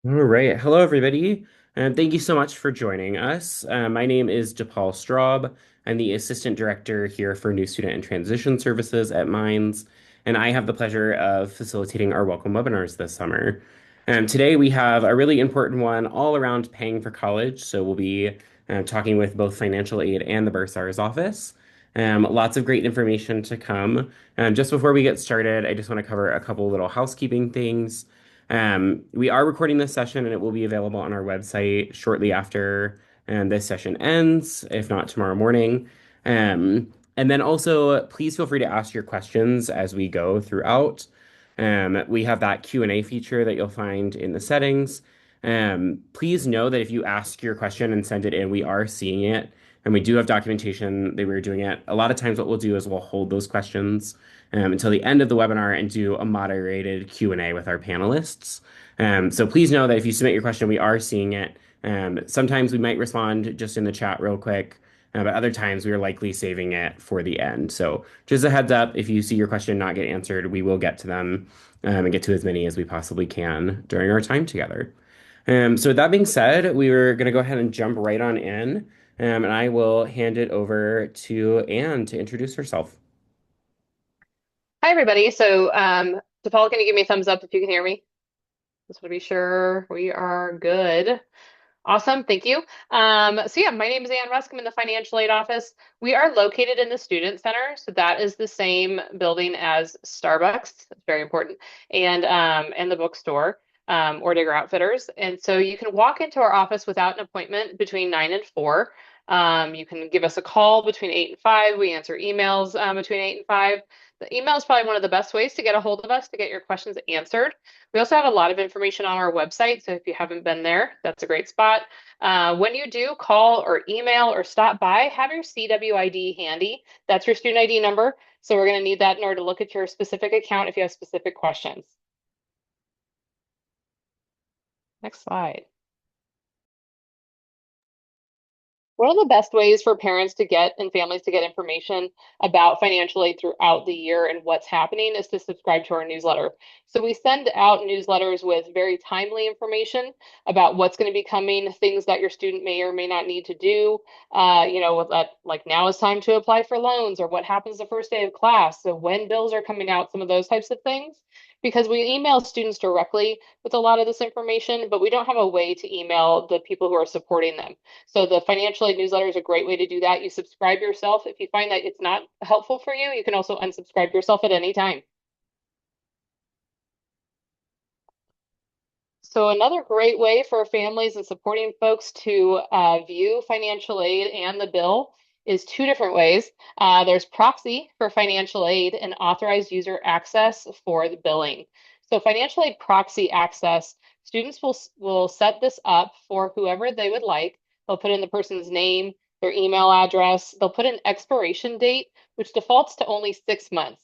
All right. Hello, everybody. And thank you so much for joining us. My name is DePaul Straub. I'm the Assistant Director here for New Student and Transition Services at Mines, and I have the pleasure of facilitating our welcome webinars this summer. Today, we have a really important one all around paying for college. So we'll be talking with both financial aid and the Bursar's office. Lots of great information to come. Just before we get started, I just want to cover a couple little housekeeping things. We are recording this session and it will be available on our website shortly after this session ends, if not tomorrow morning. And then also, please feel free to ask your questions as we go throughout. We have that Q&A feature that you'll find in the settings. Please know that if you ask your question and send it in, we are seeing it. And we do have documentation that we're doing it. A lot of times what we'll do is we'll hold those questions until the end of the webinar and do a moderated Q&A with our panelists. So please know that if you submit your question, we are seeing it. Sometimes we might respond just in the chat real quick, but other times we are likely saving it for the end. So just a heads up, if you see your question not get answered, we will get to them and get to as many as we possibly can during our time together. So with that being said, we were going to go ahead and jump right on in, and I will hand it over to Anne to introduce herself. Hi, everybody. DePaul, can you give me a thumbs up if you can hear me? Just want to be sure we are good. Awesome. Thank you. My name is Ann Rusk. I'm in the financial aid office. We are located in the Student Center. So that is the same building as Starbucks. That's very important. And the bookstore, or Digger Outfitters. And so you can walk into our office without an appointment between 9 and 4. You can give us a call between 8 and 5. We answer emails between 8 and 5. The email is probably one of the best ways to get a hold of us to get your questions answered. We also have a lot of information on our website, so if you haven't been there, that's a great spot. When you do call or email or stop by, have your CWID handy. That's your student ID number. So we're going to need that in order to look at your specific account if you have specific questions. Next slide. One of the best ways for parents to get and families to get information about financial aid throughout the year and what's happening is to subscribe to our newsletter. So we send out newsletters with very timely information about what's going to be coming, things that your student may or may not need to do. Like now is time to apply for loans, or what happens the first day of class. So when bills are coming out, some of those types of things. Because we email students directly with a lot of this information, but we don't have a way to email the people who are supporting them. So the financial aid newsletter is a great way to do that. You subscribe yourself. If you find that it's not helpful for you, you can also unsubscribe yourself at any time. So another great way for families and supporting folks to view financial aid and the bill is two different ways. There's proxy for financial aid and authorized user access for the billing. So financial aid proxy access, students will set this up for whoever they would like. They'll put in the person's name, their email address. They'll put an expiration date, which defaults to only 6 months.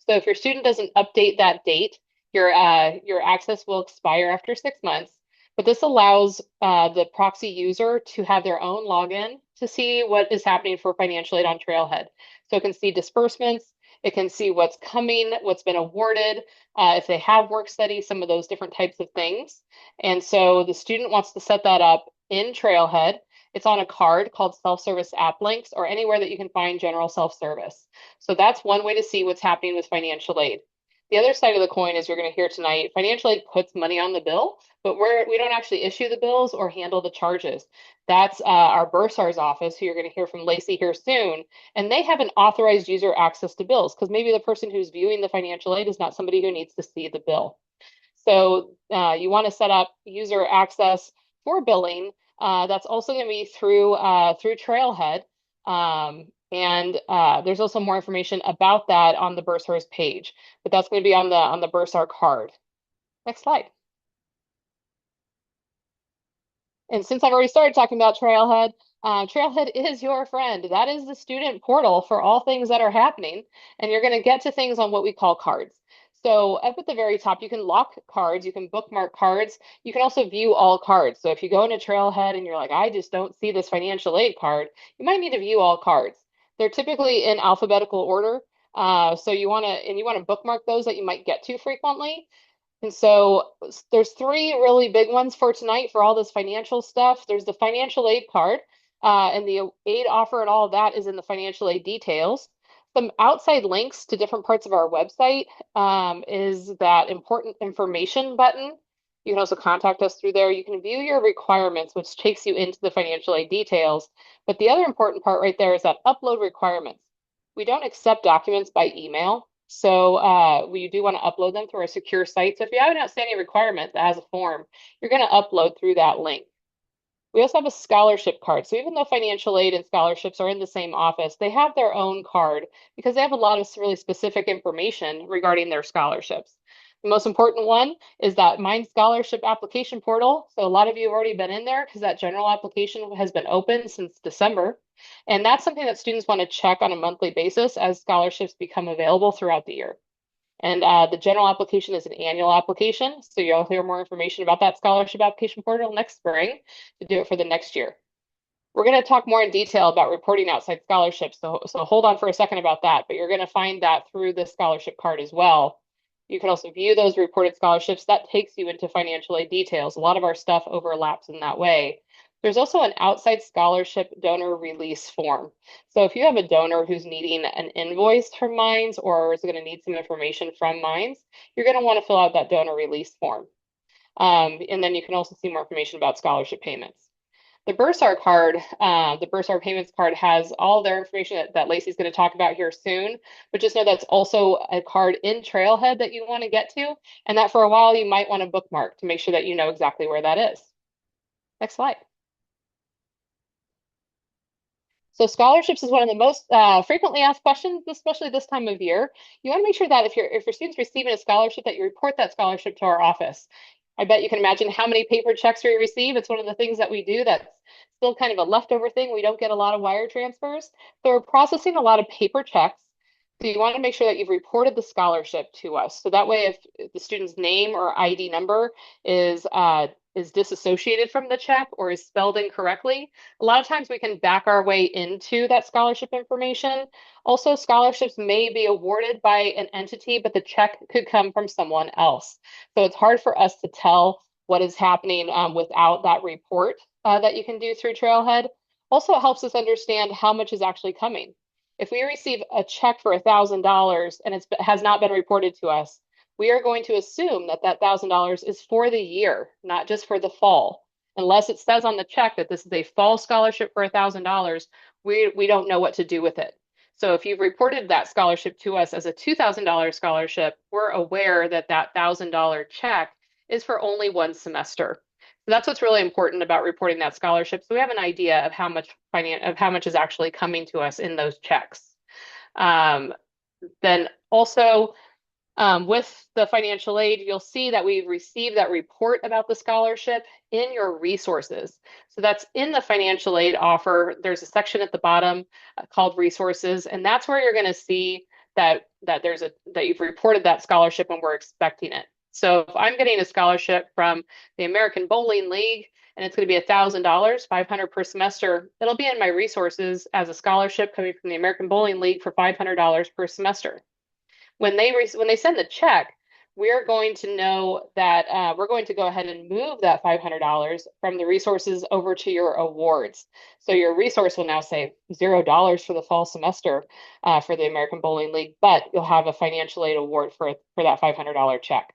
So if your student doesn't update that date, your access will expire after 6 months. But this allows the proxy user to have their own login to see what is happening for financial aid on Trailhead. So it can see disbursements, it can see what's coming, what's been awarded, if they have work study, some of those different types of things. And so the student wants to set that up in Trailhead. It's on a card called self-service app links, or anywhere that you can find general self-service. So that's one way to see what's happening with financial aid. The other side of the coin is you're going to hear tonight, financial aid puts money on the bill, but we don't actually issue the bills or handle the charges. That's our Bursar's office, who you're going to hear from Lacey here soon. And they have an authorized user access to bills, because maybe the person who's viewing the financial aid is not somebody who needs to see the bill. So you want to set up user access for billing. That's also going to be through Trailhead. There's also more information about that on the Bursar's page, but that's going to be on the Bursar card. Next slide. And since I've already started talking about Trailhead, Trailhead is your friend. That is the student portal for all things that are happening, and you're going to get to things on what we call cards. So up at the very top, you can lock cards, you can bookmark cards, you can also view all cards. So if you go into Trailhead and you're like, I just don't see this financial aid card, you might need to view all cards. They're typically in alphabetical order. So you want to bookmark those that you might get to frequently. And so there's three really big ones for tonight for all this financial stuff. There's the financial aid card, and the aid offer and all of that is in the financial aid details. Some outside links to different parts of our website is that important information button. You can also contact us through there. You can view your requirements, which takes you into the financial aid details. But the other important part right there is that upload requirements. We don't accept documents by email. So we do want to upload them through our secure site. So if you have an outstanding requirement that has a form, you're going to upload through that link. We also have a scholarship card. So even though financial aid and scholarships are in the same office, they have their own card because they have a lot of really specific information regarding their scholarships. The most important one is that Mind Scholarship application portal. So a lot of you have already been in there because that general application has been open since December. And that's something that students want to check on a monthly basis as scholarships become available throughout the year. And the general application is an annual application. So you'll hear more information about that scholarship application portal next spring to do it for the next year. We're going to talk more in detail about reporting outside scholarships. So hold on for a second about that, but you're going to find that through the scholarship card as well. You can also view those reported scholarships. That takes you into financial aid details. A lot of our stuff overlaps in that way. There's also an outside scholarship donor release form. So if you have a donor who's needing an invoice from Mines or is going to need some information from Mines, you're going to want to fill out that donor release form. And then you can also see more information about scholarship payments. The Bursar card, the Bursar payments card has all their information that Lacey's going to talk about here soon, but just know that's also a card in Trailhead that you want to get to, and that for a while you might want to bookmark to make sure that you know exactly where that is. Next slide. So scholarships is one of the most frequently asked questions, especially this time of year. You want to make sure that if your student's receiving a scholarship, that you report that scholarship to our office. I bet you can imagine how many paper checks we receive. It's one of the things that we do that's still kind of a leftover thing. We don't get a lot of wire transfers. So we're processing a lot of paper checks. So you want to make sure that you've reported the scholarship to us. So that way, if the student's name or ID number is disassociated from the check or is spelled incorrectly, a lot of times we can back our way into that scholarship information. Also, scholarships may be awarded by an entity, but the check could come from someone else. So it's hard for us to tell what is happening without that report that you can do through Trailhead. Also, it helps us understand how much is actually coming. If we receive a check for $1,000 and it has not been reported to us, we are going to assume that that $1,000 is for the year, not just for the fall. Unless it says on the check that this is a fall scholarship for $1,000, we don't know what to do with it. So if you've reported that scholarship to us as a $2,000 scholarship, we're aware that that $1,000 check is for only one semester. So that's what's really important about reporting that scholarship. So we have an idea of how much is actually coming to us in those checks. Then also with the financial aid, you'll see that we've received that report about the scholarship in your resources. So that's in the financial aid offer. There's a section at the bottom called resources, and that's where you're going to see that you've reported that scholarship and we're expecting it. So if I'm getting a scholarship from the American Bowling League and it's going to be $1,000, 500 per semester, it'll be in my resources as a scholarship coming from the American Bowling League for $500 per semester. When they send the check, we're going to know that we're going to go ahead and move that $500 from the resources over to your awards. So your resource will now say $0 for the fall semester for the American Bowling League, but you'll have a financial aid award for that $500 check.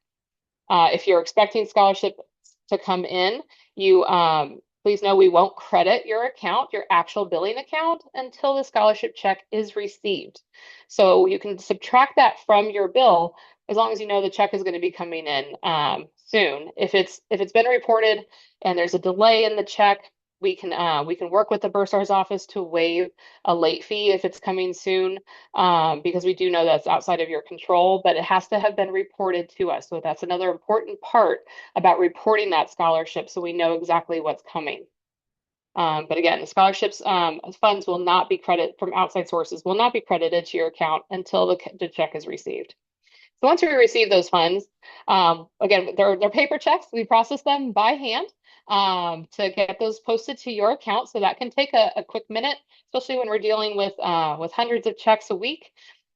If you're expecting scholarship to come in, you please know we won't credit your account, your actual billing account, until the scholarship check is received. So you can subtract that from your bill as long as you know the check is going to be coming in soon. If it's been reported and there's a delay in the check, we can work with the bursar's office to waive a late fee if it's coming soon, because we do know that's outside of your control, but it has to have been reported to us. So that's another important part about reporting that scholarship so we know exactly what's coming. But again, the scholarships funds will not be credited from outside sources, will not be credited to your account until the check is received. So once we receive those funds, again, they're paper checks. We process them by hand to get those posted to your account. So that can take a quick minute, especially when we're dealing with hundreds of checks a week.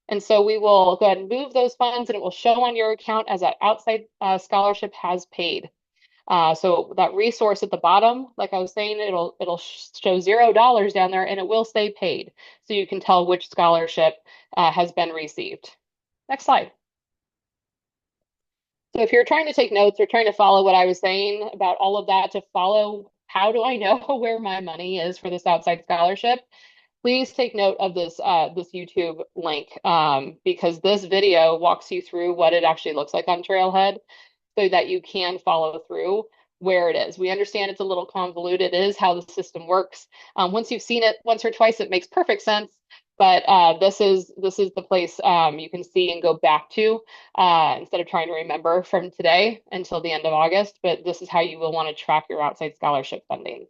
And so we will go ahead and move those funds and it will show on your account as that outside scholarship has paid. So that resource at the bottom, like I was saying, it'll show $0 down there and it will say paid. So you can tell which scholarship has been received. Next slide. So if you're trying to take notes or trying to follow what I was saying about all of that to follow, how do I know where my money is for this outside scholarship? Please take note of this YouTube link because this video walks you through what it actually looks like on Trailhead so that you can follow through where it is. We understand it's a little convoluted. It is how the system works. Once you've seen it once or twice, it makes perfect sense. But this is the place you can see and go back to instead of trying to remember from today until the end of August. But this is how you will want to track your outside scholarship funding.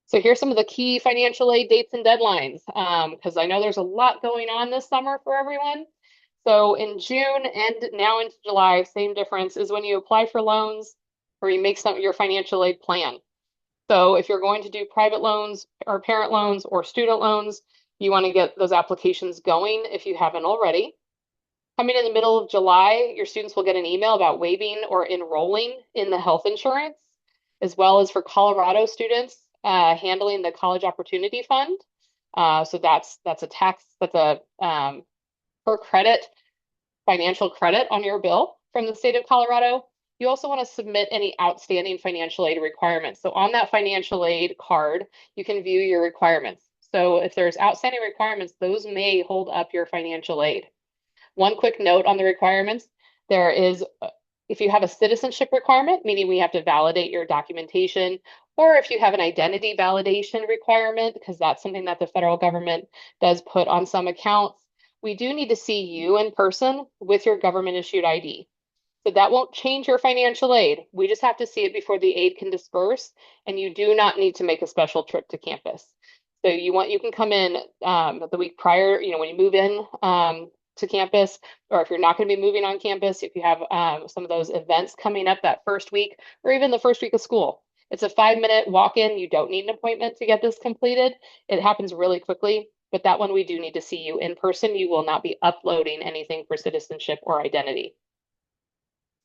So here's some of the key financial aid dates and deadlines, because I know there's a lot going on this summer for everyone. So in June and now into July, same difference is when you apply for loans or you make your financial aid plan. So if you're going to do private loans or parent loans or student loans, you want to get those applications going if you haven't already. Coming in the middle of July, your students will get an email about waiving or enrolling in the health insurance, as well as for Colorado students, handling the College Opportunity Fund. So that's a tax, that's a per credit financial credit on your bill from the state of Colorado. You also want to submit any outstanding financial aid requirements. So on that financial aid card, you can view your requirements. So if there's outstanding requirements, those may hold up your financial aid. One quick note on the requirements, there is, if you have a citizenship requirement, meaning we have to validate your documentation, or if you have an identity validation requirement, because that's something that the federal government does put on some accounts, we do need to see you in person with your government issued ID. So that won't change your financial aid. We just have to see it before the aid can disperse, and you do not need to make a special trip to campus. So you can come in the week prior, when you move in to campus, or if you're not going to be moving on campus, if you have some of those events coming up that first week, or even the first week of school. It's a 5-minute walk-in. You don't need an appointment to get this completed. It happens really quickly, but that one we do need to see you in person. You will not be uploading anything for citizenship or identity.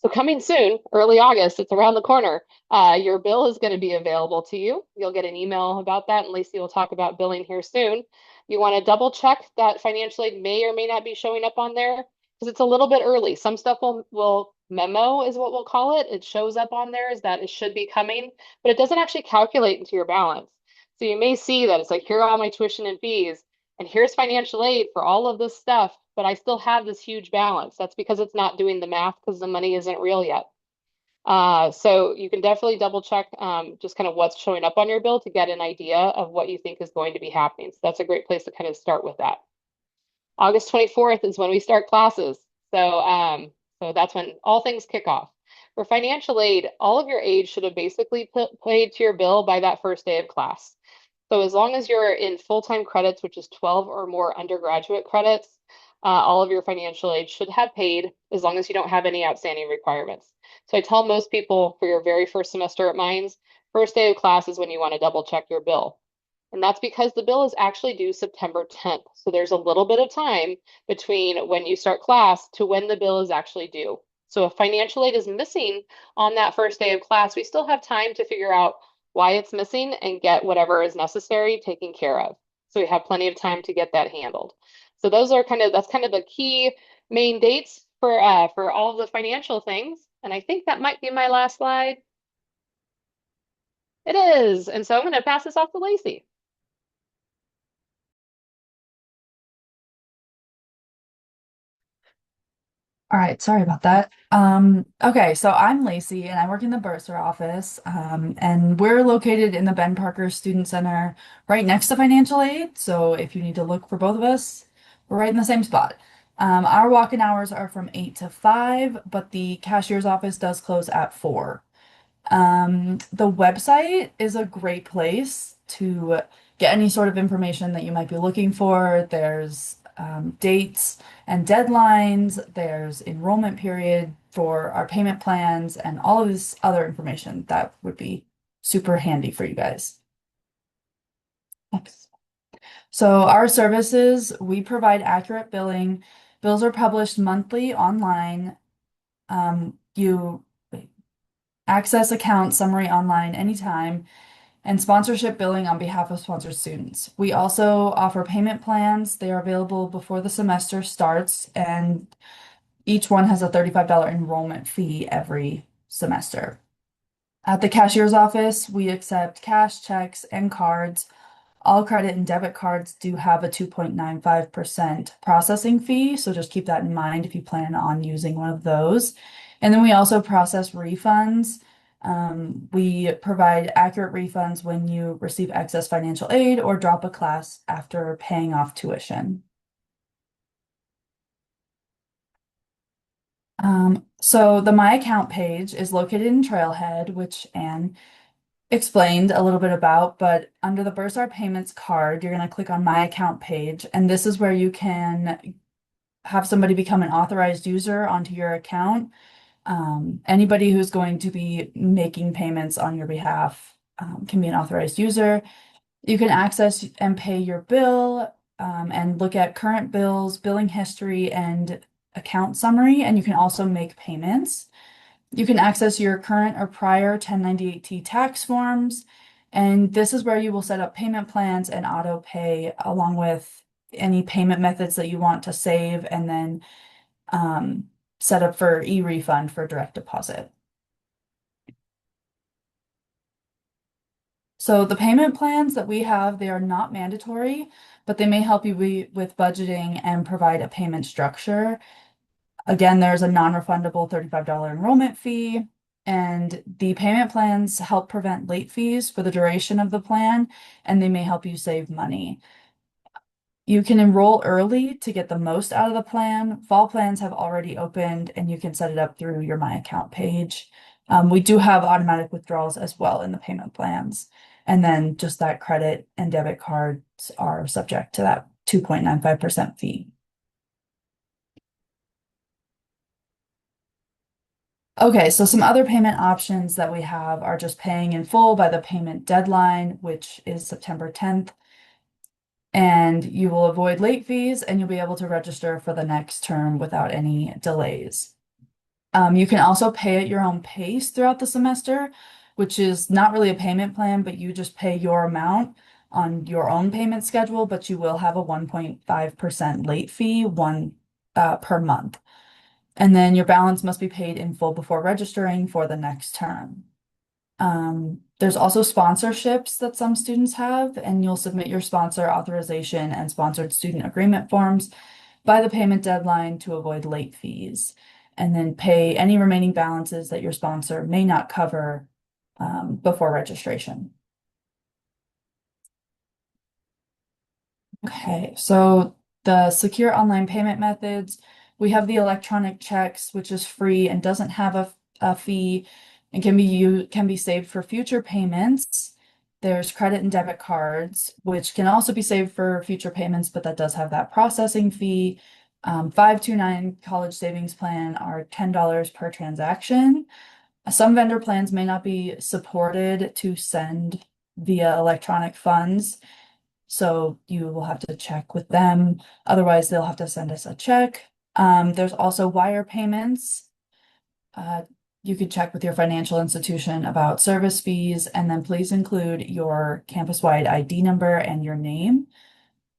So coming soon, early August, it's around the corner. Your bill is going to be available to you. You'll get an email about that, and Lacey will talk about billing here soon. You want to double check that financial aid may or may not be showing up on there because it's a little bit early. Some stuff will memo is what we'll call it. It shows up on there as that it should be coming, but it doesn't actually calculate into your balance. So you may see that it's like, here are all my tuition and fees, and here's financial aid for all of this stuff, but I still have this huge balance. That's because it's not doing the math because the money isn't real yet. So you can definitely double check just kind of what's showing up on your bill to get an idea of what you think is going to be happening. So that's a great place to kind of start with that. August 24th is when we start classes. So that's when all things kick off. For financial aid, all of your aid should have basically paid to your bill by that first day of class. So as long as you're in full-time credits, which is 12 or more undergraduate credits, all of your financial aid should have paid as long as you don't have any outstanding requirements. So I tell most people for your very first semester at Mines, first day of class is when you want to double check your bill. And that's because the bill is actually due September 10th. So there's a little bit of time between when you start class to when the bill is actually due. So if financial aid is missing on that first day of class, we still have time to figure out why it's missing and get whatever is necessary taken care of. So we have plenty of time to get that handled. So that's kind of the key main dates for all of the financial things. And I think that might be my last slide. It is. And so I'm going to pass this off to Lacey. All right, sorry about that. Okay, so I'm Lacey and I work in the Bursar office. And we're located in the Ben Parker Student Center right next to financial aid. So if you need to look for both of us, we're right in the same spot. Our walk-in hours are from 8 to 5, but the cashier's office does close at 4. The website is a great place to get any sort of information that you might be looking for. There's dates and deadlines, there's enrollment period for our payment plans, and all of this other information that would be super handy for you guys. Next. So our services, we provide accurate billing. Bills are published monthly online. You access account summary online anytime, and sponsorship billing on behalf of sponsored students. We also offer payment plans. They are available before the semester starts, and each one has a $35 enrollment fee every semester. At the cashier's office, we accept cash, checks, and cards. All credit and debit cards do have a 2.95% processing fee, so just keep that in mind if you plan on using one of those. And then we also process refunds. We provide accurate refunds when you receive excess financial aid or drop a class after paying off tuition. So the My Account page is located in Trailhead, which Anne explained a little bit about, but under the Bursar Payments card, you're going to click on My Account page, and this is where you can have somebody become an authorized user onto your account. Anybody who's going to be making payments on your behalf can be an authorized user. You can access and pay your bill and look at current bills, billing history, and account summary, and you can also make payments. You can access your current or prior 1098-T tax forms, and this is where you will set up payment plans and auto pay along with any payment methods that you want to save, and then set up for e-refund for direct deposit. So the payment plans that we have, they are not mandatory, but they may help you with budgeting and provide a payment structure. Again, there's a non-refundable $35 enrollment fee, and the payment plans help prevent late fees for the duration of the plan, and they may help you save money. You can enroll early to get the most out of the plan. Fall plans have already opened, and you can set it up through your My Account page. We do have automatic withdrawals as well in the payment plans. And then just that credit and debit cards are subject to that 2.95% fee. Okay, so some other payment options that we have are just paying in full by the payment deadline, which is September 10th. And you will avoid late fees and you'll be able to register for the next term without any delays. You can also pay at your own pace throughout the semester, which is not really a payment plan, but you just pay your amount on your own payment schedule, but you will have a 1.5% late fee per month. And then your balance must be paid in full before registering for the next term. There's also sponsorships that some students have, and you'll submit your sponsor authorization and sponsored student agreement forms by the payment deadline to avoid late fees, and then pay any remaining balances that your sponsor may not cover before registration. Okay, so the secure online payment methods, we have the electronic checks, which is free and doesn't have a fee and can be saved for future payments. There's credit and debit cards, which can also be saved for future payments, but that does have that processing fee. 529 college savings plan are $10 per transaction. Some vendor plans may not be supported to send via electronic funds, so you will have to check with them. Otherwise, they'll have to send us a check. There's also wire payments. You could check with your financial institution about service fees, and then please include your campus-wide ID number and your name.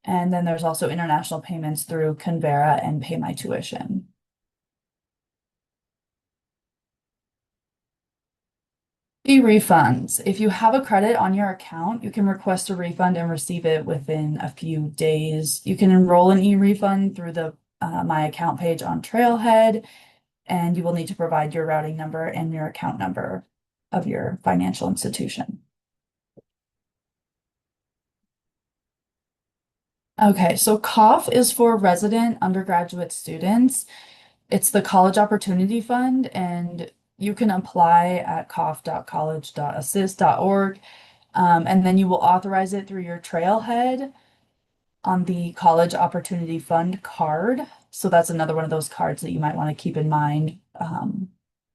And then there's also international payments through Convera and Pay My Tuition. E-refunds. If you have a credit on your account, you can request a refund and receive it within a few days. You can enroll an e-refund through the My Account page on Trailhead, and you will need to provide your routing number and your account number of your financial institution. Okay, so COF is for resident undergraduate students. It's the College Opportunity Fund, and you can apply at cof.college.assist.org, and then you will authorize it through your Trailhead on the College Opportunity Fund card. So that's another one of those cards that you might want to keep in mind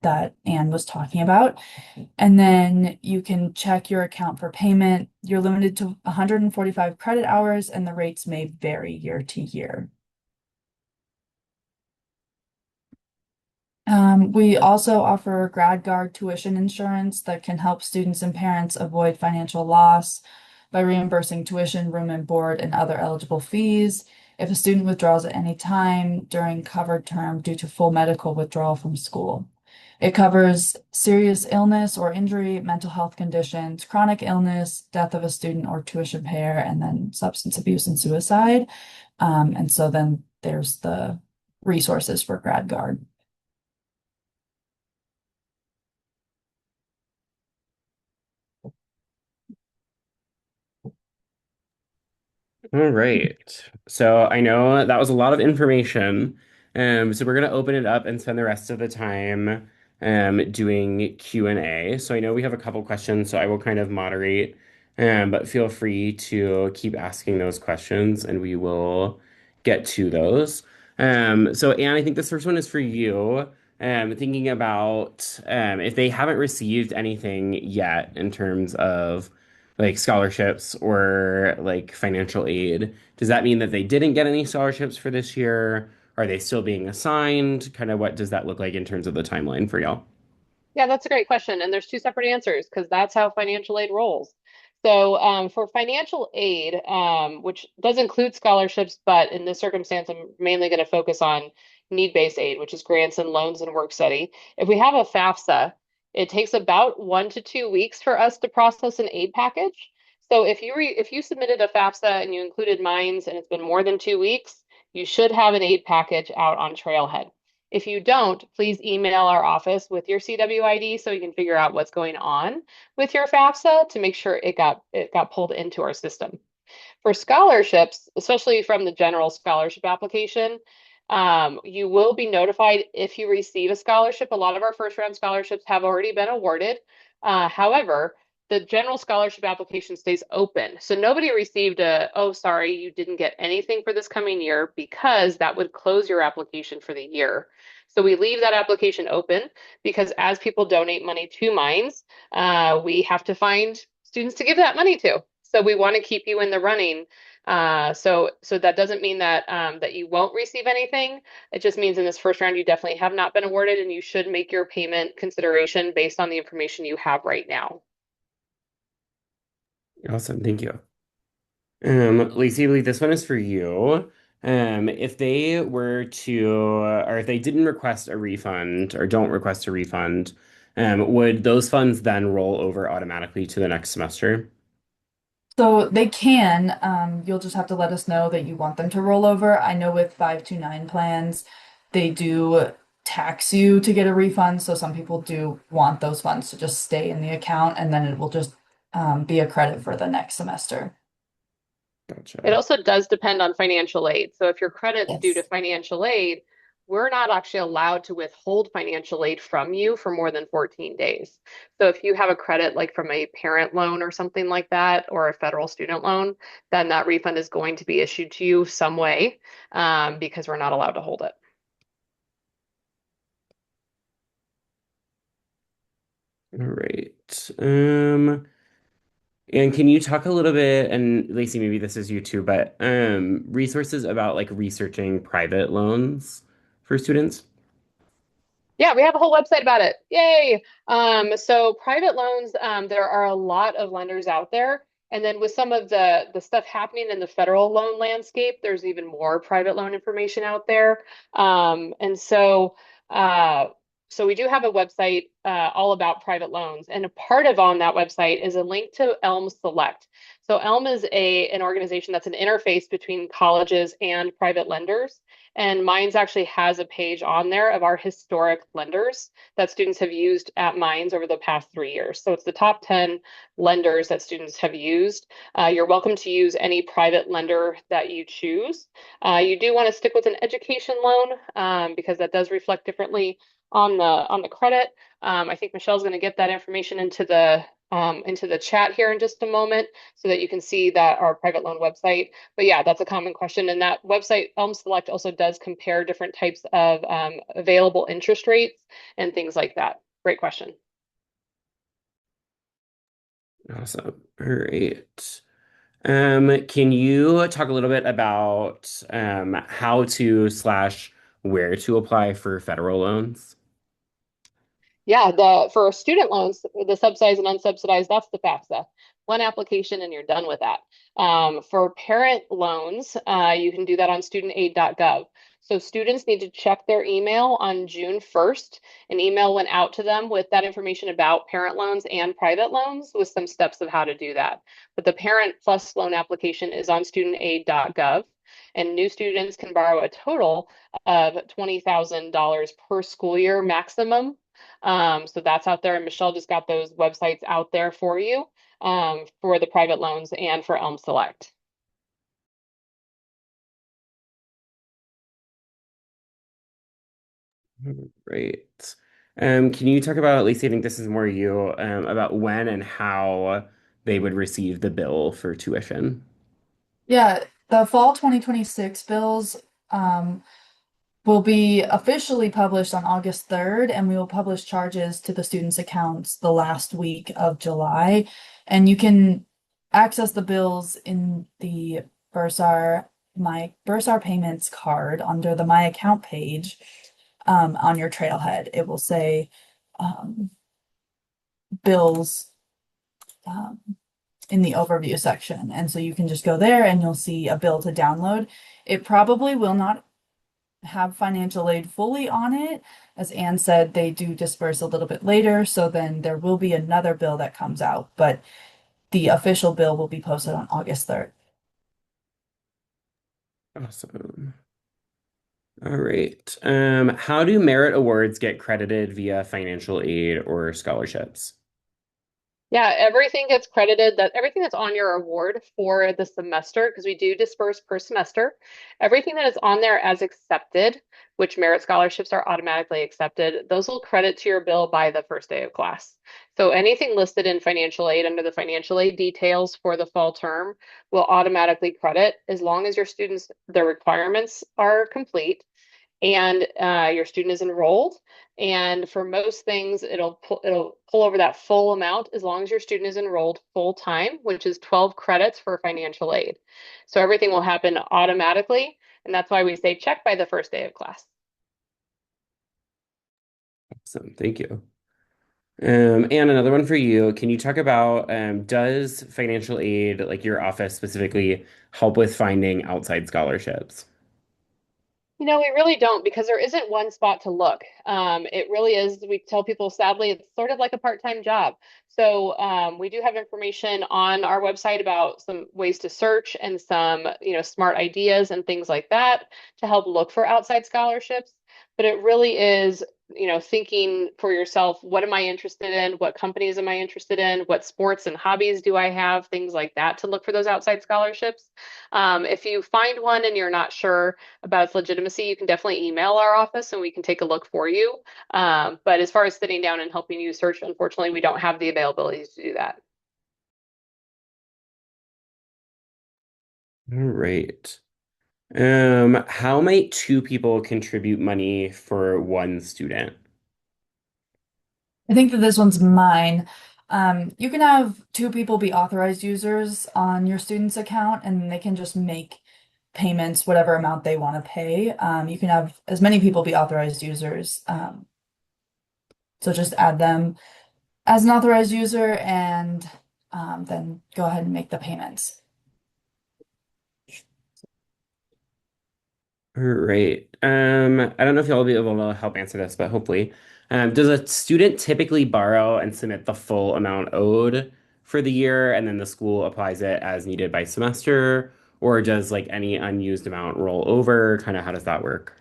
that Anne was talking about. And then you can check your account for payment. You're limited to 145 credit hours, and the rates may vary year to year. We also offer GradGuard tuition insurance that can help students and parents avoid financial loss by reimbursing tuition, room and board, and other eligible fees if a student withdraws at any time during covered term due to full medical withdrawal from school. It covers serious illness or injury, mental health conditions, chronic illness, death of a student or tuition payer, and then substance abuse and suicide. And so then there's the resources for GradGuard. All right. So I know that was a lot of information. So we're going to open it up and spend the rest of the time doing Q&A. So I know we have a couple questions, so I will kind of moderate, but feel free to keep asking those questions and we will get to those. So Anne, I think this first one is for you. Thinking about if they haven't received anything yet in terms of like scholarships or like financial aid, does that mean that they didn't get any scholarships for this year? Are they still being assigned? Kind of what does that look like in terms of the timeline for y'all? Yeah, that's a great question. And there's two separate answers because that's how financial aid rolls. So, for financial aid, which does include scholarships, but in this circumstance, I'm mainly going to focus on need-based aid, which is grants and loans and work study. If we have a FAFSA, it takes about 1 to 2 weeks for us to process an aid package. So if you submitted a FAFSA and you included mines and it's been more than 2 weeks, you should have an aid package out on Trailhead. If you don't, please email our office with your CWID so we can figure out what's going on with your FAFSA to make sure it got pulled into our system. For scholarships, especially from the general scholarship application, you will be notified if you receive a scholarship. A lot of our first round scholarships have already been awarded. However, the general scholarship application stays open. So nobody received oh, sorry, you didn't get anything for this coming year because that would close your application for the year. So we leave that application open because as people donate money to Mines, we have to find students to give that money to. So we want to keep you in the running. So that doesn't mean that you won't receive anything. It just means in this first round you definitely have not been awarded, and you should make your payment consideration based on the information you have right now. Awesome, thank you. Lacey, I believe this one is for you. If they were to, or if they didn't request a refund or don't request a refund, would those funds then roll over automatically to the next semester? So they can, you'll just have to let us know that you want them to roll over. I know with 529 plans, they do tax you to get a refund. So some people do want those funds to just stay in the account and then it will just be a credit for the next semester. It Gotcha. also does depend on financial aid. So if your credit's due to Yes. financial aid, we're not actually allowed to withhold financial aid from you for more than 14 days. So if you have a credit like from a parent loan or something like that, or a federal student loan, then that refund is going to be issued to you some way, because we're not allowed to hold it. All right. And can you talk a little bit, and Lacey, maybe this is you too, but resources about like researching private loans for students? Yeah, we have a whole website about it. Yay! So private loans, there are a lot of lenders out there. And then with some of the stuff happening in the federal loan landscape, there's even more private loan information out there. And so we do have a website all about private loans. And a part of on that website is a link to Elm Select. So Elm is an organization that's an interface between colleges and private lenders. And Mines actually has a page on there of our historic lenders that students have used at Mines over the past 3 years. So it's the top 10 lenders that students have used. You're welcome to use any private lender that you choose. You do want to stick with an education loan, because that does reflect differently on the credit. I think Michelle's going to get that information into the into the chat here in just a moment so that you can see that our private loan website. But yeah, that's a common question. And that website, Elm Select, also does compare different types of available interest rates and things like that. Great question. Awesome. All right. Can you talk a little bit about how to slash where to apply for federal loans? Yeah, the for student loans, the subsidized and unsubsidized, that's the FAFSA. One application and you're done with that. For parent loans, you can do that on studentaid.gov. So students need to check their email on June 1st. An email went out to them with that information about parent loans and private loans with some steps of how to do that. But the Parent Plus loan application is on studentaid.gov, and new students can borrow a total of $20,000 per school year maximum. So that's out there. And Michelle just got those websites out there for you for the private loans and for Elm Select. Great. Can you talk about, at least I think this is more you, about when and how they would receive the bill for tuition? Yeah, the fall 2026 bills um, will be officially published on August 3rd, and we will publish charges to the students' accounts the last week of July. And you can access the bills in the Bursar, my Bursar payments card under the My Account page on your trailhead. It will say um, bills um, in the overview section. And so you can just go there and you'll see a bill to download. It probably will not have financial aid fully on it. As Anne said, they do disperse a little bit later, so then there will be another bill that comes out, but the official bill will be posted on August 3rd. Awesome. All right. How do merit awards get credited via financial aid or scholarships? Yeah, everything gets credited, that everything that's on your award for the semester, because we do disperse per semester, everything that is on there as accepted, which merit scholarships are automatically accepted, those will credit to your bill by the first day of class. So anything listed in financial aid under the financial aid details for the fall term will automatically credit as long as your students, their requirements are complete and your student is enrolled. And for most things, it'll pull over that full amount as long as your student is enrolled full time, which is 12 credits for financial aid. So everything will happen automatically, and that's why we say check by the first day of class. Awesome. Thank you. And another one for you. Can you talk about does financial aid, like your office specifically, help with finding outside scholarships? You know, we really don't because there isn't one spot to look. It really is, we tell people sadly, it's sort of like a part-time job. So we do have information on our website about some ways to search and some, smart ideas and things like that to help look for outside scholarships. But it really is, thinking for yourself, what am I interested in? What companies am I interested in? What sports and hobbies do I have? Things like that to look for those outside scholarships. If you find one and you're not sure about its legitimacy, you can definitely email our office and we can take a look for you. But as far as sitting down and helping you search, unfortunately, we don't have the availability to do that. All right. How might two people contribute money for one student? I think that this one's mine. You can have two people be authorized users on your student's account, and they can just make payments, whatever amount they want to pay. You can have as many people be authorized users. So just add them as an authorized user and then go ahead and make the payments. All right. I don't know if y'all will be able to help answer this, but hopefully. Does a student typically borrow and submit the full amount owed for the year, and then the school applies it as needed by semester? Or does like any unused amount roll over? Kind of how does that work?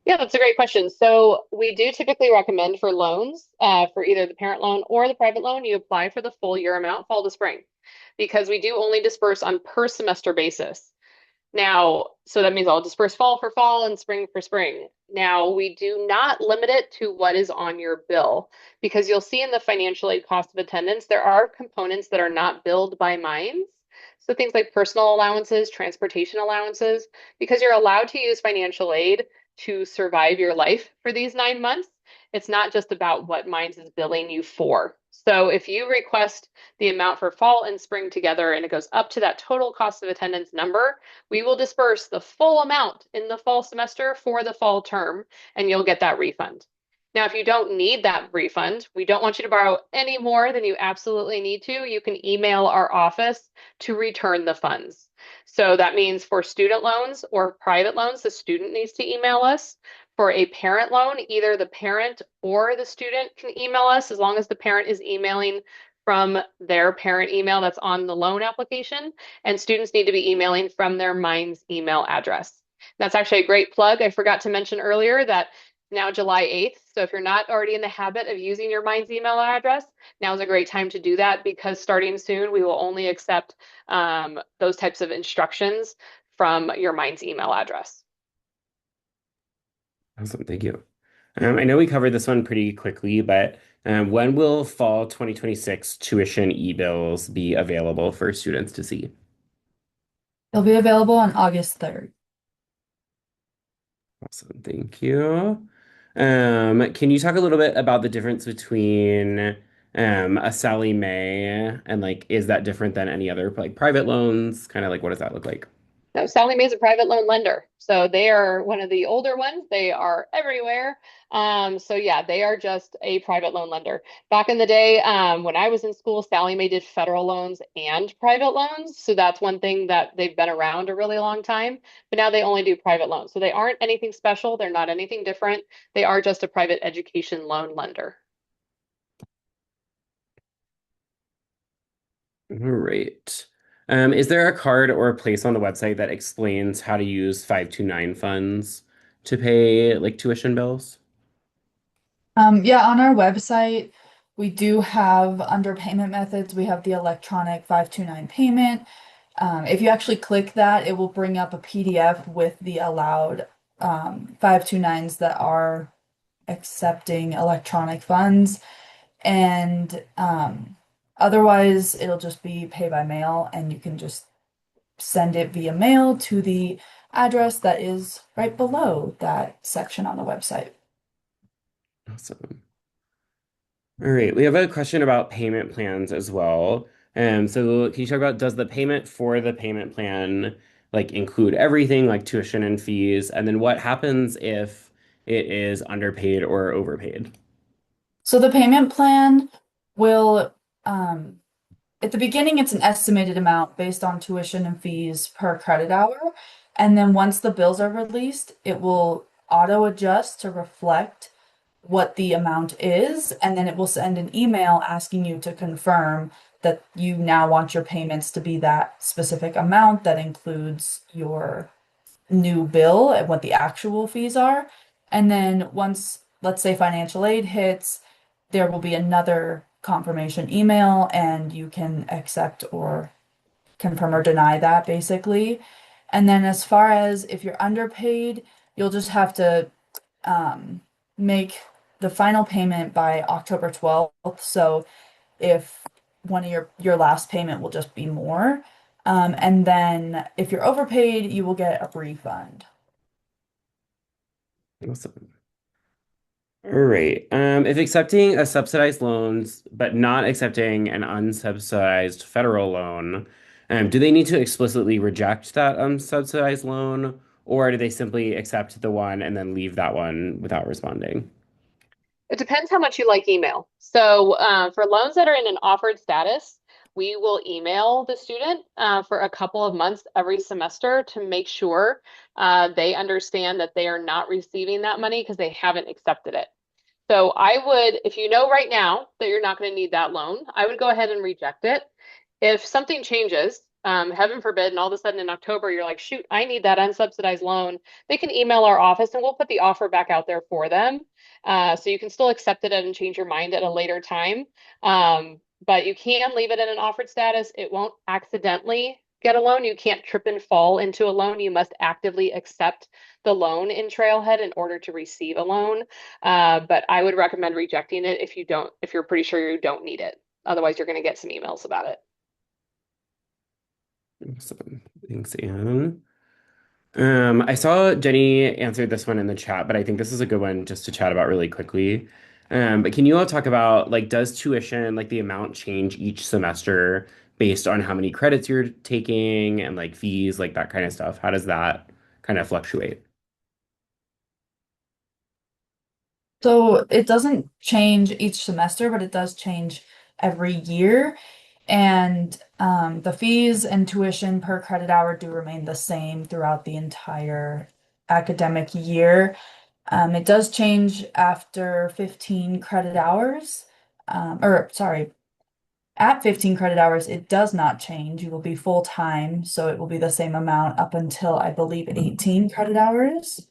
Yeah, that's a great question. So we do typically recommend for loans, for either the parent loan or the private loan, you apply for the full year amount fall to spring because we do only disperse on per semester basis. Now, so that means I'll disperse fall for fall and spring for spring. Now, we do not limit it to what is on your bill because you'll see in the financial aid cost of attendance, there are components that are not billed by mines. So things like personal allowances, transportation allowances, because you're allowed to use financial aid to survive your life for these 9 months. It's not just about what mines is billing you for. So if you request the amount for fall and spring together and it goes up to that total cost of attendance number, we will disperse the full amount in the fall semester for the fall term, and you'll get that refund. Now, if you don't need that refund, we don't want you to borrow any more than you absolutely need to. You can email our office to return the funds. So that means for student loans or private loans, the student needs to email us. For a parent loan, either the parent or the student can email us as long as the parent is emailing from their parent email that's on the loan application, and students need to be emailing from their Minds email address. That's actually a great plug. I forgot to mention earlier that now July 8th. So if you're not already in the habit of using your Minds email address, now is a great time to do that because starting soon, we will only accept those types of instructions from your Minds email address. Awesome, thank you. I know we covered this one pretty quickly, but when will fall 2026 tuition e-bills be available for students to see? They'll be available on August 3rd. Awesome, thank you. Can you talk a little bit about the difference between a Sally Mae and like is that different than any other like private loans? Kind of like what does that look like? No, Sallie Mae's a private loan lender. So they are one of the older ones. They are everywhere. So yeah, they are just a private loan lender. Back in the day, when I was in school, Sallie Mae did federal loans and private loans. So that's one thing that they've been around a really long time. But now they only do private loans. So they aren't anything special. They're not anything different. They are just a private education loan lender. All right. Is there a card or a place on the website that explains how to use 529 funds to pay like tuition bills? Yeah, on our website, we do have under payment methods, we have the electronic 529 payment. If you actually click that, it will bring up a PDF with the allowed 529s that are accepting electronic funds. And otherwise, it'll just be pay by mail, and you can just send it via mail to the address that is right below that section on the website. Awesome. All right, we have a question about payment plans as well. So can you talk about does the payment for the payment plan like include everything like tuition and fees? And then what happens if it is underpaid or overpaid? So the payment plan will, um, at the beginning, it's an estimated amount based on tuition and fees per credit hour. And then once the bills are released, it will auto adjust to reflect what the amount is. And then it will send an email asking you to confirm that you now want your payments to be that specific amount that includes your new bill and what the actual fees are. And then once, let's say, financial aid hits, there will be another confirmation email and you can accept or confirm or deny that basically. And then as far as if you're underpaid, you'll just have to make the final payment by October 12th. So if one of your last payment will just be more. And then if you're overpaid, you will get a refund. Awesome. All right. If accepting a subsidized loans but not accepting an unsubsidized federal loan, do they need to explicitly reject that unsubsidized loan, or do they simply accept the one and then leave that one without responding? It depends how much you like email. So for loans that are in an offered status, we will email the student for a couple of months every semester to make sure they understand that they are not receiving that money because they haven't accepted it. So I would, if you know right now that you're not going to need that loan, I would go ahead and reject it. If something changes, heaven forbid, and all of a sudden in October you're like, shoot, I need that unsubsidized loan, they can email our office and we'll put the offer back out there for them. So you can still accept it and change your mind at a later time. But you can leave it in an offered status. It won't accidentally get a loan. You can't trip and fall into a loan. You must actively accept the loan in Trailhead in order to receive a loan. But I would recommend rejecting it if you don't, if you're pretty sure you don't need it. Otherwise, you're going to get some emails about it. Awesome. Thanks, Anne. I saw Jenny answered this one in the chat, but I think this is a good one just to chat about really quickly. But can you all talk about like does tuition, like the amount change each semester based on how many credits you're taking and like fees, like that kind of stuff? How does that kind of fluctuate? So it doesn't change each semester, but it does change every year. And the fees and tuition per credit hour do remain the same throughout the entire academic year. It does change after 15 credit hours. Or sorry, at 15 credit hours, it does not change. You will be full time, so it will be the same amount up until I believe 18 credit hours.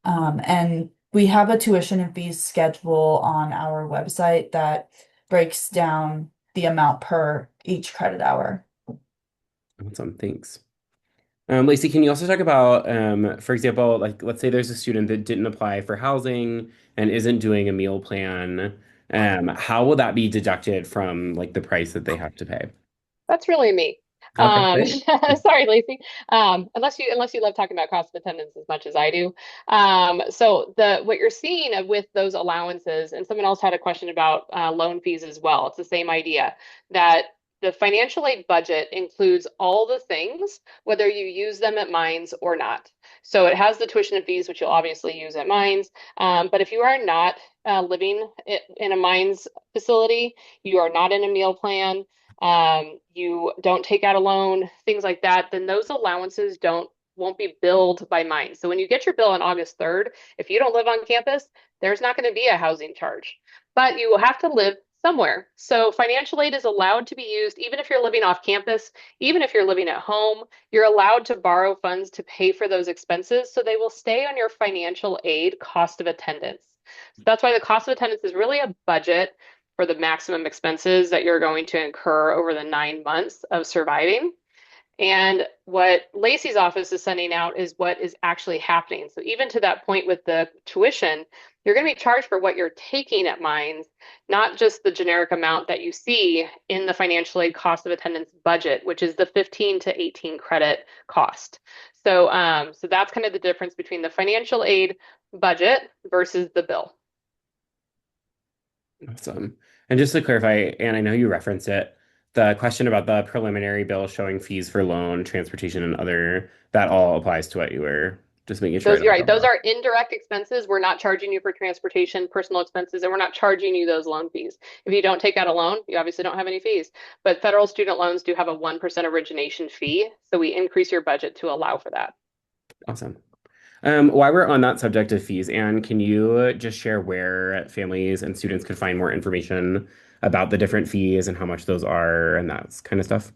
And we have a tuition and fees schedule on our website that breaks down the amount per each credit hour. Awesome, thanks. Lacey, can you also talk about, for example, like let's say there's a student that didn't apply for housing and isn't doing a meal plan. How will that be deducted from like the price that they have to pay? That's really me. Okay, Um, great. sorry, Lacey. Unless you love talking about cost of attendance as much as I do. So the what you're seeing with those allowances, and someone else had a question about loan fees as well. It's the same idea that the financial aid budget includes all the things, whether you use them at Mines or not. So it has the tuition and fees, which you'll obviously use at Mines. But if you are not living in a Mines facility, you are not in a meal plan, you don't take out a loan, things like that, then those allowances don't won't be billed by mine. So when you get your bill on August 3rd, if you don't live on campus, there's not going to be a housing charge. But you will have to live somewhere. So financial aid is allowed to be used even if you're living off campus, even if you're living at home, you're allowed to borrow funds to pay for those expenses so they will stay on your financial aid cost of attendance. So that's why the cost of attendance is really a budget for the maximum expenses that you're going to incur over the 9 months of surviving. And what Lacey's office is sending out is what is actually happening. So even to that point with the tuition, you're going to be charged for what you're taking at Mines, not just the generic amount that you see in the financial aid cost of attendance budget, which is the 15 to 18 credit cost. So that's kind of the difference between the financial aid budget versus the bill. Awesome. And just to clarify, and I know you referenced it, the question about the preliminary bill showing fees for loan, transportation, and other, that all applies to what you were just making sure I Those, don't you're have right. that Those wrong. are indirect expenses. We're not charging you for transportation, personal expenses, and we're not charging you those loan fees. If you don't take out a loan, you obviously don't have any fees. But federal student loans do have a 1% origination fee. So we increase your budget to allow for that. Awesome. While we're on that subject of fees, Anne, can you just share where families and students could find more information about the different fees and how much those are and that kind of stuff?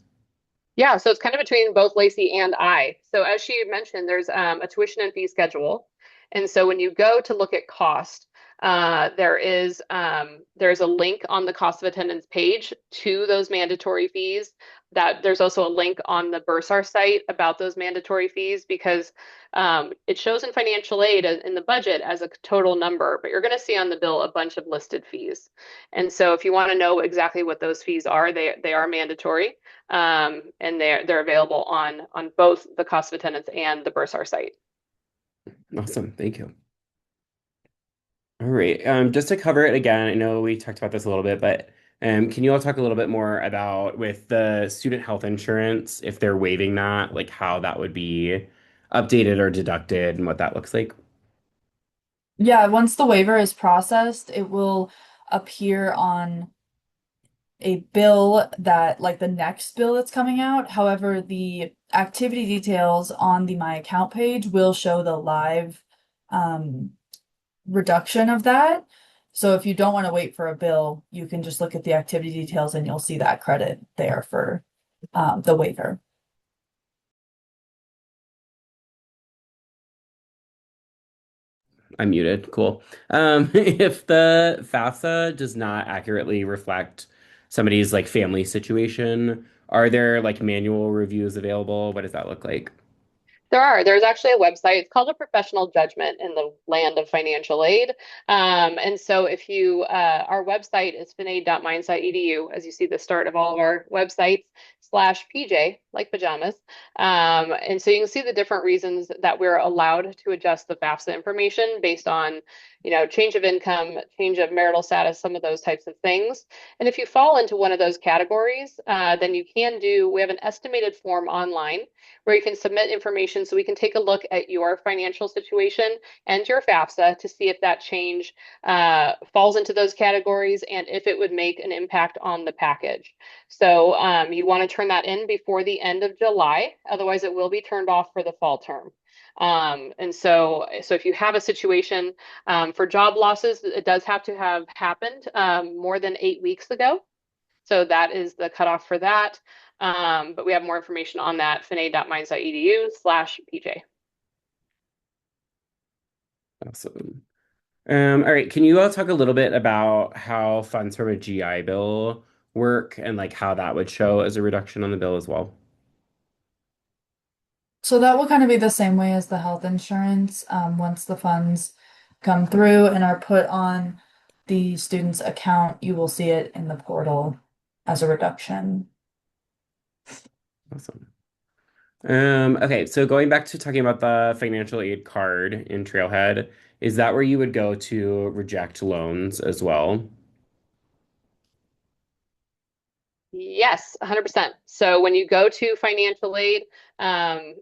Yeah, so it's kind of between both Lacey and I. So as she mentioned, there's a tuition and fee schedule. And so when you go to look at cost, there's a link on the cost of attendance page to those mandatory fees. That there's also a link on the Bursar site about those mandatory fees because it shows in financial aid in the budget as a total number, but you're going to see on the bill a bunch of listed fees. And so if you want to know exactly what those fees are, they are mandatory, and they're available on both the cost of attendance and the Bursar site. Awesome. Thank you. All right. Just to cover it again, I know we talked about this a little bit, but can you all talk a little bit more about with the student health insurance, if they're waiving that, like how that would be updated or deducted and what that looks like? Yeah, once the waiver is processed, it will appear on a bill that, like the next bill that's coming out. However, the activity details on the My Account page will show the live um, reduction of that. So if you don't want to wait for a bill, you can just look at the activity details and you'll see that credit there for the waiver. I'm muted. Cool. If the FAFSA does not accurately reflect somebody's like family situation, Are there like manual reviews available? What does that look like? There are. There's actually a website. It's called a professional judgment in the land of financial aid. And so if you, our website is finaid.mines.edu, as you see the start of all of our websites, /PJ, like pajamas. And so you can see the different reasons that we're allowed to adjust the FAFSA information based on, change of income, change of marital status, some of those types of things. And if you fall into one of those categories, then we have an estimated form online where you can submit information so we can take a look at your financial situation and your FAFSA to see if that change falls into those categories and if it would make an impact on the package. So you want to turn that in before the end of July, otherwise it will be turned off for the fall term. And so if you have a situation for job losses, it does have to have happened more than 8 weeks ago. So that is the cutoff for that. But we have more information on that, finae.mines.edu/PJ. Awesome. All right. Can you all talk a little bit about how funds from a GI Bill work and like how that would show as a reduction on the bill as well? So that will kind of be the same way as the health insurance. Once the funds come through and are put on the student's account, you will see it in the portal as a reduction. Awesome. Okay, so going back to talking about the financial aid card in Trailhead, is that where you would go to reject loans as well? Yes, 100%. So when you go to financial aid, to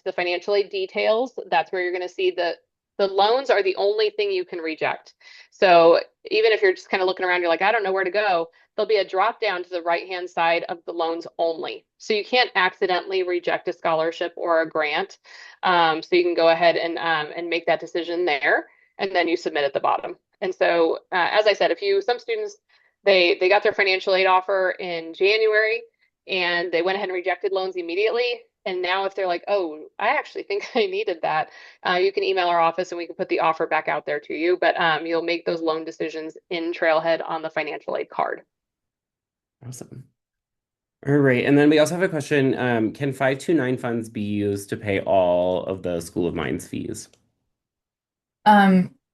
the financial aid details, that's where you're going to see the loans are the only thing you can reject. So even if you're just kind of looking around, you're like, I don't know where to go, there'll be a drop down to the right-hand side of the loans only. So you can't accidentally reject a scholarship or a grant. So you can go ahead and make that decision there, and then you submit at the bottom. And so, as I said, some students they got their financial aid offer in January and they went ahead and rejected loans immediately. And now if they're like, oh, I actually think I needed that, you can email our office and we can put the offer back out there to you. But you'll make those loan decisions in Trailhead on the financial aid card. Awesome. All right, and then we also have a question. Can 529 funds be used to pay all of the School of Mines fees?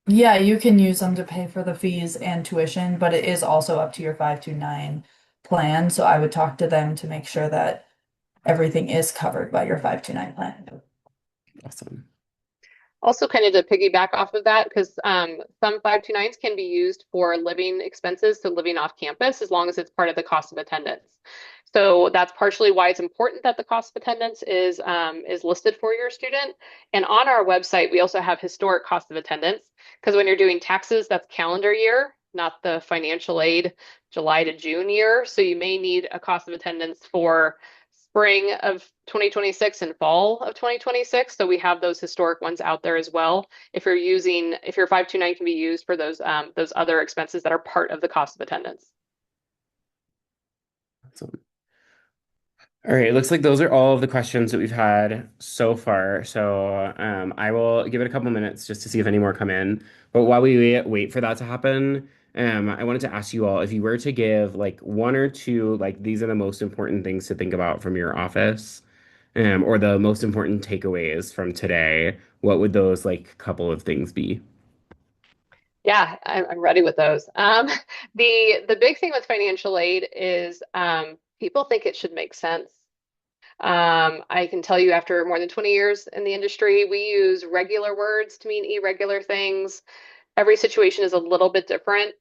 Yeah, you can use them to pay for the fees and tuition, but it is also up to your 529 plan. So I would talk to them to make sure that everything is covered by your 529 plan. Awesome. Also, kind of to piggyback off of that, because some 529s can be used for living expenses, so living off campus, as long as it's part of the cost of attendance. So that's partially why it's important that the cost of attendance is listed for your student. And on our website, we also have historic cost of attendance, because when you're doing taxes, that's calendar year, not the financial aid July to June year. So you may need a cost of attendance for spring of 2026 and fall of 2026. So we have those historic ones out there as well. If your 529 can be used for those other expenses that are part of the cost of attendance. Awesome. All right, it looks like those are all of the questions that we've had so far. So I will give it a couple minutes just to see if any more come in. But while we wait for that to happen, I wanted to ask you all if you were to give like one or two, like these are the most important things to think about from your office, or the most important takeaways from today, what would those like couple of things be? Yeah, I'm ready with those. The big thing with financial aid is people think it should make sense. I can tell you after more than 20 years in the industry, we use regular words to mean irregular things. Every situation is a little bit different.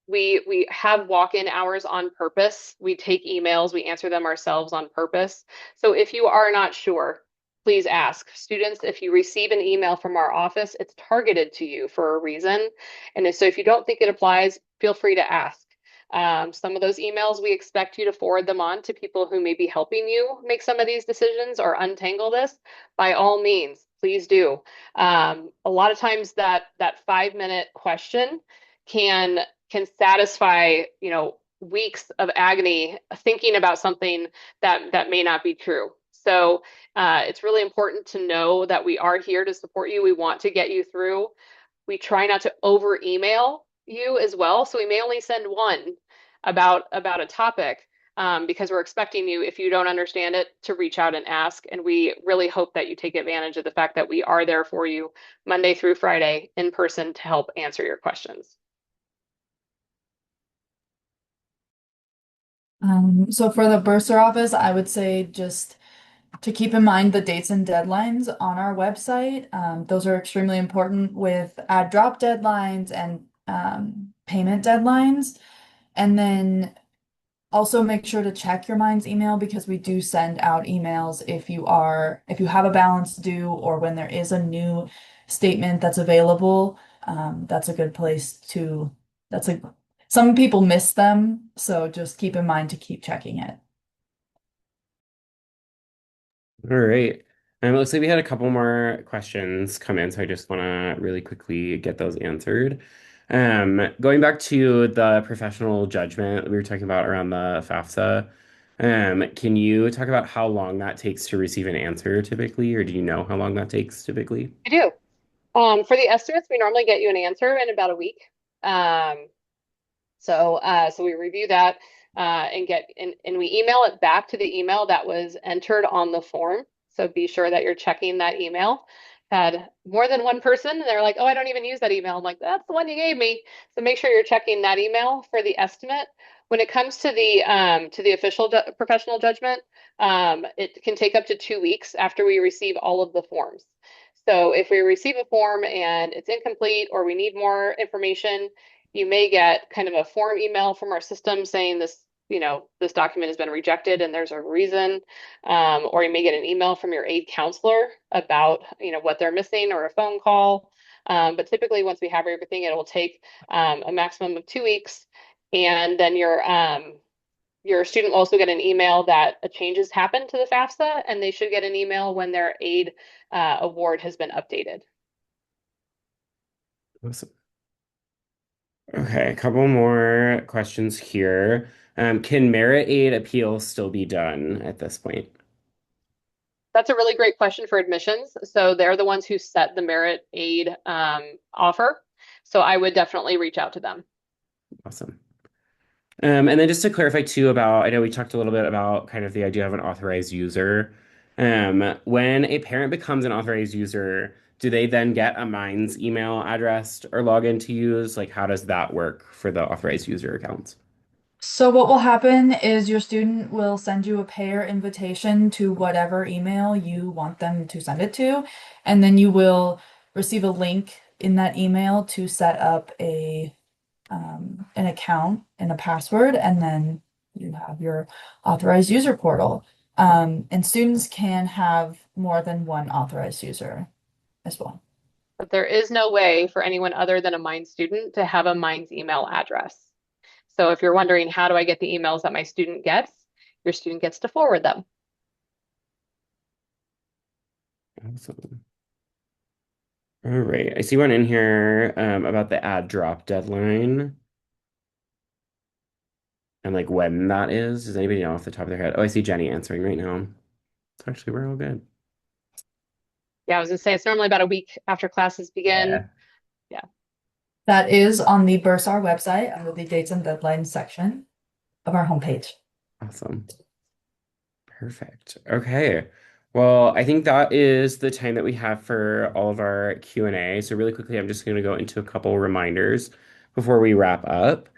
We have walk-in hours on purpose. We take emails, we answer them ourselves on purpose. So if you are not sure, please ask. Students, if you receive an email from our office, it's targeted to you for a reason. And so if you don't think it applies, feel free to ask. Some of those emails, we expect you to forward them on to people who may be helping you make some of these decisions or untangle this. By all means, please do. A lot of times that 5-minute question can can satisfy, weeks of agony thinking about something that may not be true. So it's really important to know that we are here to support you. We want to get you through. We try not to over email you as well. So we may only send one about a topic, because we're expecting you, if you don't understand it, to reach out and ask. And we really hope that you take advantage of the fact that we are there for you Monday through Friday in person to help answer your questions. So for the bursar office, I would say just to keep in mind the dates and deadlines on our website. Those are extremely important with add drop deadlines and payment deadlines. And then also make sure to check your Minds email because we do send out emails if you have a balance due or when there is a new statement that's available. That's a good place to, that's a, some people miss them, so just keep in mind to keep checking it. All right. It looks like we had a couple more questions come in, so I just want to really quickly get those answered. Going back to the professional judgment we were talking about around the FAFSA, can you talk about how long that takes to receive an answer typically, or do you know how long that takes typically? I do. For the estimates, we normally get you an answer in about a week. Um, so we review that and we email it back to the email that was entered on the form. So be sure that you're checking that email. Had more than one person, and they're like, "Oh, I don't even use that email." I'm like, "That's the one you gave me." So make sure you're checking that email for the estimate. When it comes to the official professional judgment, it can take up to 2 weeks after we receive all of the forms. So if we receive a form and it's incomplete or we need more information, you may get kind of a form email from our system saying this, this document has been rejected and there's a reason. Or you may get an email from your aide counselor about, what they're missing or a phone call. But typically, once we have everything, it will take a maximum of 2 weeks. And then your student will also get an email that a change has happened to the FAFSA, and they should get an email when their aide award has been updated. Awesome. Okay, a couple more questions here. Can merit aid appeals still be done at this point? That's a really great question for admissions. So they're the ones who set the merit aid offer. So I would definitely reach out to them. Awesome. And then just to clarify too about, I know we talked a little bit about kind of the idea of an authorized user. When a parent becomes an authorized user, do they then get a Minds email address or login to use? Like, how does that work for the authorized user accounts? So what will happen is your student will send you a payer invitation to whatever email you want them to send it to, and then you will receive a link in that email to set up an account and a password, and then you have your authorized user portal. And students can have more than one authorized user as well. But there is no way for anyone other than a Minds student to have a Minds email address. So if you're wondering, how do I get the emails that my student gets? Your student gets to forward them. Awesome. All right. I see one in here about the add drop deadline and like when that is. Does anybody know off the top of their head? Oh, I see Jenny answering right now. So actually, we're all good. Yeah, I was gonna say it's normally about a week after classes begin. Yeah. Yeah. That is on the Bursar website under the dates and deadlines section of our homepage. Awesome. Perfect. Okay. Well, I think that is the time that we have for all of our Q&A. So really quickly, I'm just going to go into a couple reminders before we wrap up.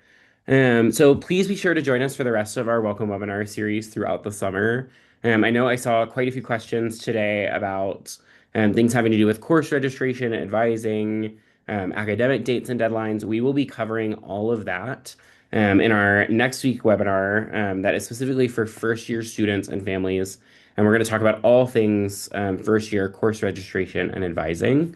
So please be sure to join us for the rest of our welcome webinar series throughout the summer. I know I saw quite a few questions today about things having to do with course registration, advising, academic dates and deadlines. We will be covering all of that in our next week webinar that is specifically for first year students and families. And we're going to talk about all things first year course registration and advising.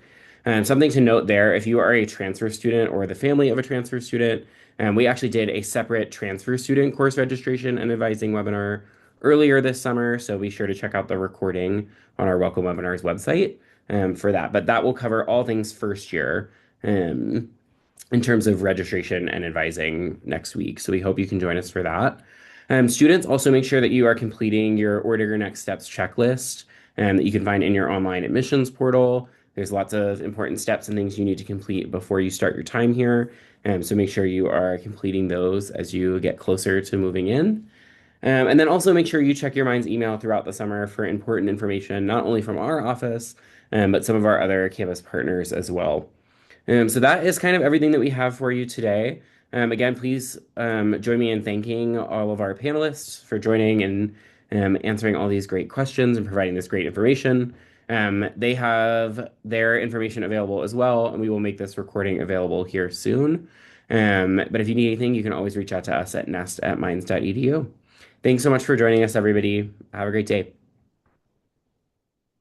Something to note there, if you are a transfer student or the family of a transfer student, we actually did a separate transfer student course registration and advising webinar earlier this summer, so be sure to check out the recording on our Welcome Webinars website for that. But that will cover all things first year in terms of registration and advising next week. So we hope you can join us for that. Students, also make sure that you are completing your Order Your Next Steps checklist that you can find in your online admissions portal. There's lots of important steps and things you need to complete before you start your time here. So make sure you are completing those as you get closer to moving in. And then also make sure you check your Mind's email throughout the summer for important information, not only from our office, but some of our other campus partners as well. So that is kind of everything that we have for you today. Again, please join me in thanking all of our panelists for joining and answering all these great questions and providing this great information. They have their information available as well, and we will make this recording available here soon. But if you need anything, you can always reach out to us at nest@minds.edu. Thanks so much for joining us, everybody. Have a great day.